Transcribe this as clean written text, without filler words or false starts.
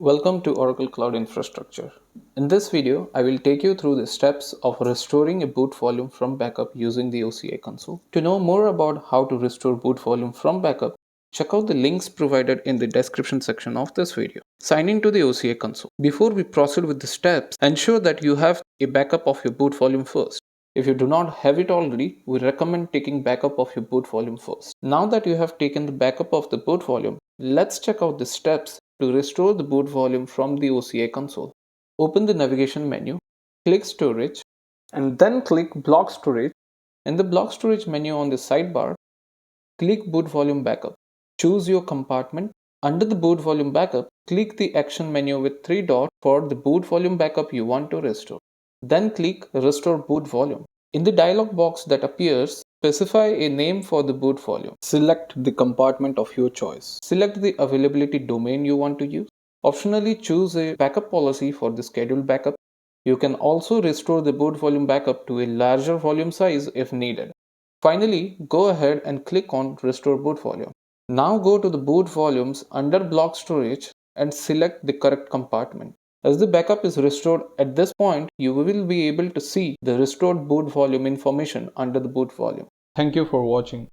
Welcome to Oracle Cloud Infrastructure. In this video, I will take you through the steps of restoring a boot volume from backup using the OCI console. To know more about how to restore boot volume from backup, check out the links provided in the description section of this video. Sign into the OCI console. Before we proceed with the steps, ensure that you have a backup of your boot volume first. If you do not have it already, we recommend taking backup of your boot volume first. Now that you have taken the backup of the boot volume, let's check out the steps to restore the boot volume from the OCI console. Open the navigation menu, click Storage, and then click Block Storage. In the Block Storage menu on the sidebar, click Boot Volume Backup. Choose your compartment. Under the Boot Volume Backup, click the Action menu with 3 dots for the boot volume backup you want to restore. Then click Restore Boot Volume. In the dialog box that appears, specify a name for the boot volume. Select the compartment of your choice. Select the availability domain you want to use. Optionally choose a backup policy for the scheduled backup. You can also restore the boot volume backup to a larger volume size if needed. Finally, go ahead and click on Restore Boot Volume. Now go to the boot volumes under Block Storage and select the correct compartment. As the backup is restored at this point, you will be able to see the restored boot volume information under the boot volume. Thank you for watching.